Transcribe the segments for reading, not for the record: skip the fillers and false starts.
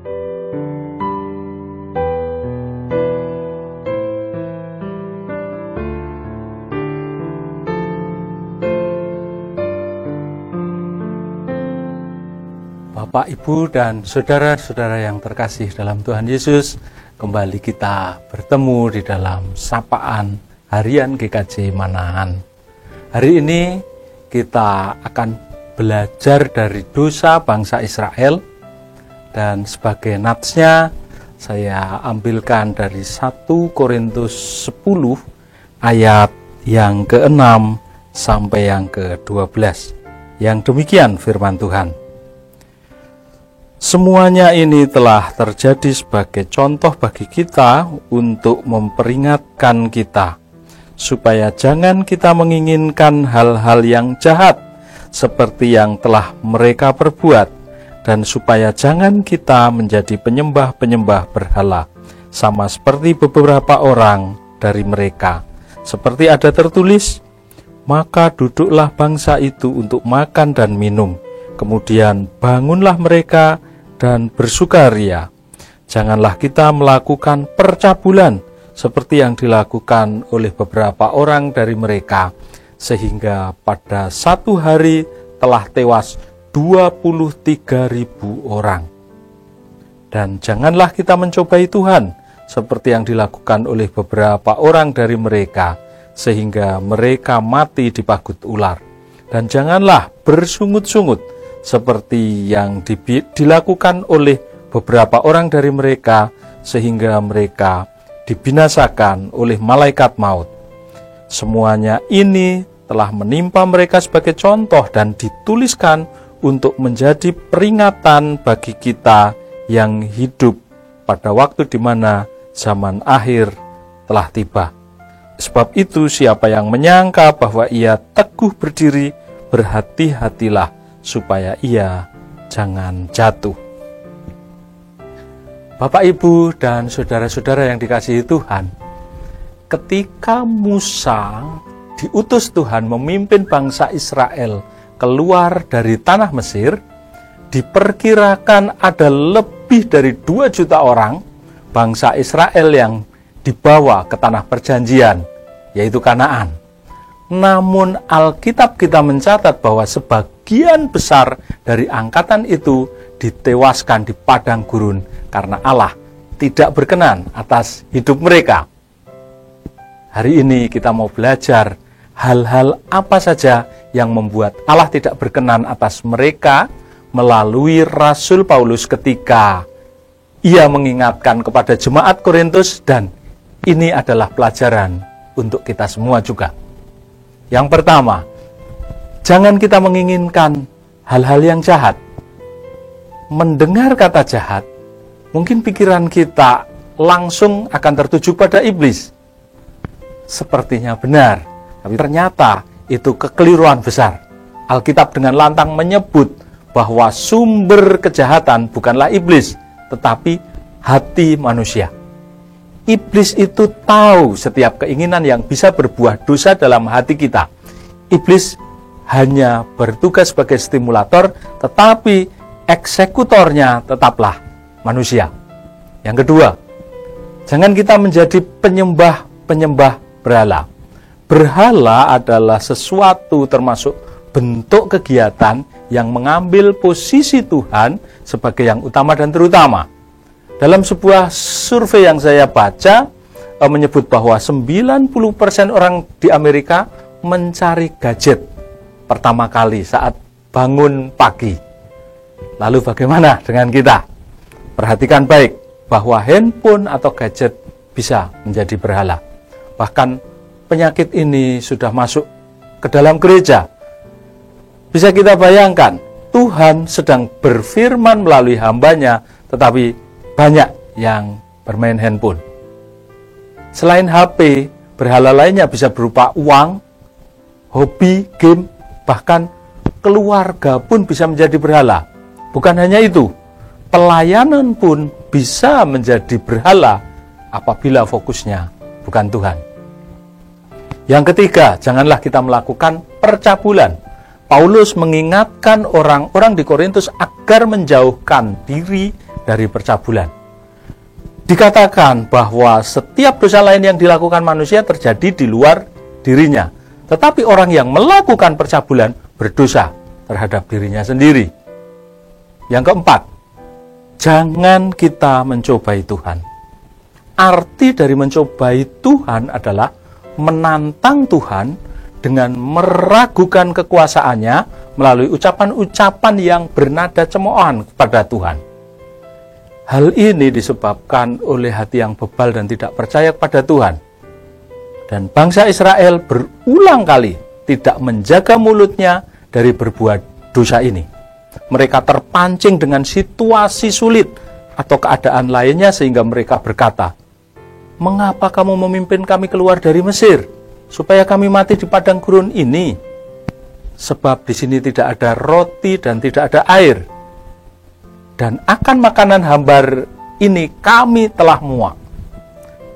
Bapak, Ibu, dan saudara-saudara yang terkasih dalam Tuhan Yesus, kembali kita bertemu di dalam sapaan harian GKJ Manahan. Hari ini kita akan belajar dari dosa bangsa Israel, dan sebagai natsnya saya ambilkan dari 1 Korintus 10 ayat yang ke-6 sampai yang ke-12. Yang demikian firman Tuhan. Semuanya ini telah terjadi sebagai contoh bagi kita untuk memperingatkan kita, supaya jangan kita menginginkan hal-hal yang jahat seperti yang telah mereka perbuat, dan supaya jangan kita menjadi penyembah-penyembah berhala, sama seperti beberapa orang dari mereka. Seperti ada tertulis, maka duduklah bangsa itu untuk makan dan minum, kemudian bangunlah mereka dan bersukaria. Janganlah kita melakukan percabulan seperti yang dilakukan oleh beberapa orang dari mereka, sehingga pada satu hari telah tewas 23.000 orang. Dan janganlah kita mencobai Tuhan seperti yang dilakukan oleh beberapa orang dari mereka, sehingga mereka mati di pagut ular. Dan janganlah bersungut-sungut seperti yang dilakukan oleh beberapa orang dari mereka, sehingga mereka dibinasakan oleh malaikat maut. Semuanya ini telah menimpa mereka sebagai contoh dan dituliskan untuk menjadi peringatan bagi kita yang hidup pada waktu di mana zaman akhir telah tiba. Sebab itu siapa yang menyangka bahwa ia teguh berdiri, berhati-hatilah supaya ia jangan jatuh. Bapak, Ibu, dan saudara-saudara yang dikasihi Tuhan, ketika Musa diutus Tuhan memimpin bangsa Israel keluar dari tanah Mesir, diperkirakan ada lebih dari 2 juta orang bangsa Israel yang dibawa ke tanah perjanjian, yaitu Kanaan. Namun Alkitab kita mencatat bahwa sebagian besar dari angkatan itu ditewaskan di padang gurun karena Allah tidak berkenan atas hidup mereka. Hari ini kita mau belajar hal-hal apa saja yang membuat Allah tidak berkenan atas mereka melalui Rasul Paulus ketika ia mengingatkan kepada jemaat Korintus, dan ini adalah pelajaran untuk kita semua juga. Yang pertama, jangan kita menginginkan hal-hal yang jahat. Mendengar kata jahat, mungkin pikiran kita langsung akan tertuju pada iblis. Sepertinya benar, tapi ternyata itu kekeliruan besar. Alkitab dengan lantang menyebut bahwa sumber kejahatan bukanlah iblis, tetapi hati manusia. Iblis itu tahu setiap keinginan yang bisa berbuah dosa dalam hati kita. Iblis hanya bertugas sebagai stimulator, tetapi eksekutornya tetaplah manusia. Yang kedua, jangan kita menjadi penyembah-penyembah berhala. Berhala adalah sesuatu termasuk bentuk kegiatan yang mengambil posisi Tuhan sebagai yang utama dan terutama. Dalam sebuah survei yang saya baca, menyebut bahwa 90% orang di Amerika mencari gadget pertama kali saat bangun pagi. Lalu bagaimana dengan kita? Perhatikan baik bahwa handphone atau gadget bisa menjadi berhala. Bahkan penyakit ini sudah masuk ke dalam gereja. Bisa kita bayangkan, Tuhan sedang berfirman melalui hambanya, tetapi banyak yang bermain handphone. Selain HP, berhala lainnya bisa berupa uang, hobi, game, bahkan keluarga pun bisa menjadi berhala. Bukan hanya itu, pelayanan pun bisa menjadi berhala apabila fokusnya bukan Tuhan. Yang ketiga, janganlah kita melakukan percabulan. Paulus mengingatkan orang-orang di Korintus agar menjauhkan diri dari percabulan. Dikatakan bahwa setiap dosa lain yang dilakukan manusia terjadi di luar dirinya, tetapi orang yang melakukan percabulan berdosa terhadap dirinya sendiri. Yang keempat, jangan kita mencobai Tuhan. Arti dari mencobai Tuhan adalah menantang Tuhan dengan meragukan kekuasaannya melalui ucapan-ucapan yang bernada cemoohan kepada Tuhan. Hal ini disebabkan oleh hati yang bebal dan tidak percaya kepada Tuhan. Dan bangsa Israel berulang kali tidak menjaga mulutnya dari berbuat dosa ini. Mereka terpancing dengan situasi sulit atau keadaan lainnya sehingga mereka berkata, "Mengapa kamu memimpin kami keluar dari Mesir, supaya kami mati di padang gurun ini? Sebab di sini tidak ada roti dan tidak ada air. Dan akan makanan hambar ini kami telah muak."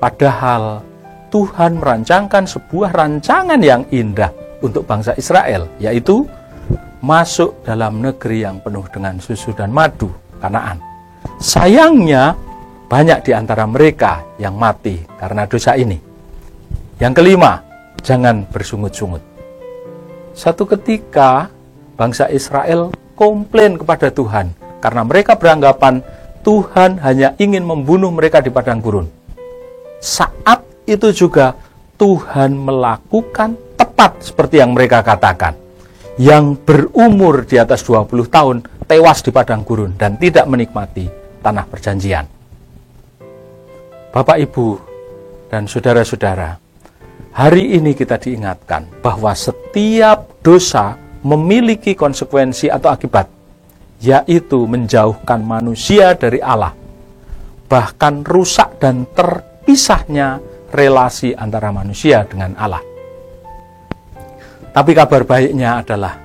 Padahal Tuhan merancangkan sebuah rancangan yang indah untuk bangsa Israel, yaitu masuk dalam negeri yang penuh dengan susu dan madu, Kanaan. Sayangnya, banyak di antara mereka yang mati karena dosa ini. Yang kelima, jangan bersungut-sungut. Satu ketika, bangsa Israel komplain kepada Tuhan karena mereka beranggapan Tuhan hanya ingin membunuh mereka di padang gurun. Saat itu juga Tuhan melakukan tepat seperti yang mereka katakan. Yang berumur di atas 20 tahun tewas di padang gurun dan tidak menikmati tanah perjanjian. Bapak, Ibu, dan saudara-saudara, hari ini kita diingatkan bahwa setiap dosa memiliki konsekuensi atau akibat, yaitu menjauhkan manusia dari Allah, bahkan rusak dan terpisahnya relasi antara manusia dengan Allah. Tapi kabar baiknya adalah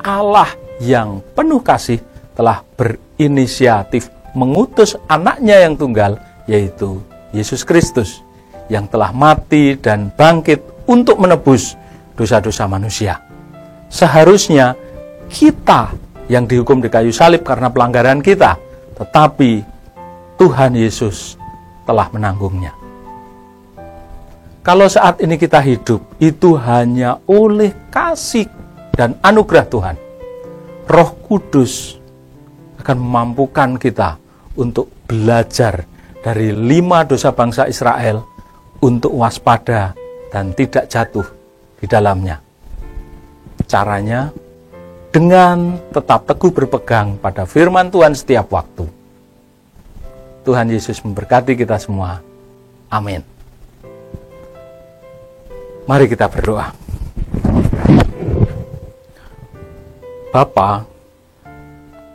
Allah yang penuh kasih telah berinisiatif mengutus anaknya yang tunggal, yaitu Yesus Kristus, yang telah mati dan bangkit untuk menebus dosa-dosa manusia. Seharusnya kita yang dihukum di kayu salib karena pelanggaran kita, tetapi Tuhan Yesus telah menanggungnya. Kalau saat ini kita hidup, itu hanya oleh kasih dan anugerah Tuhan. Roh Kudus akan memampukan kita untuk belajar dari 5 dosa bangsa Israel untuk waspada dan tidak jatuh di dalamnya. Caranya dengan tetap teguh berpegang pada firman Tuhan setiap waktu. Tuhan Yesus memberkati kita semua. Amin. Mari kita berdoa. Bapa,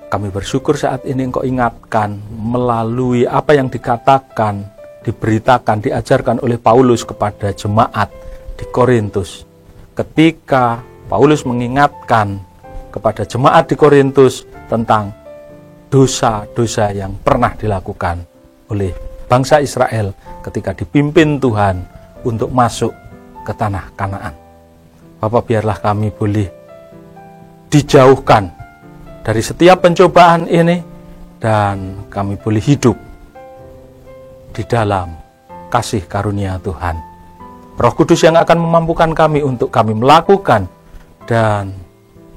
kami bersyukur saat ini Engkau ingatkan melalui apa yang dikatakan, diberitakan, diajarkan oleh Paulus kepada jemaat di Korintus. Ketika Paulus mengingatkan kepada jemaat di Korintus tentang dosa-dosa yang pernah dilakukan oleh bangsa Israel ketika dipimpin Tuhan untuk masuk ke tanah Kanaan. Bapak, biarlah kami boleh dijauhkan dari setiap pencobaan ini dan kami boleh hidup di dalam kasih karunia Tuhan. Roh Kudus yang akan memampukan kami untuk kami melakukan dan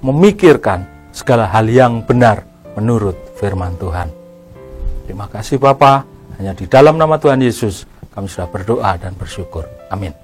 memikirkan segala hal yang benar menurut firman Tuhan. Terima kasih Bapa, hanya di dalam nama Tuhan Yesus kami sudah berdoa dan bersyukur. Amin.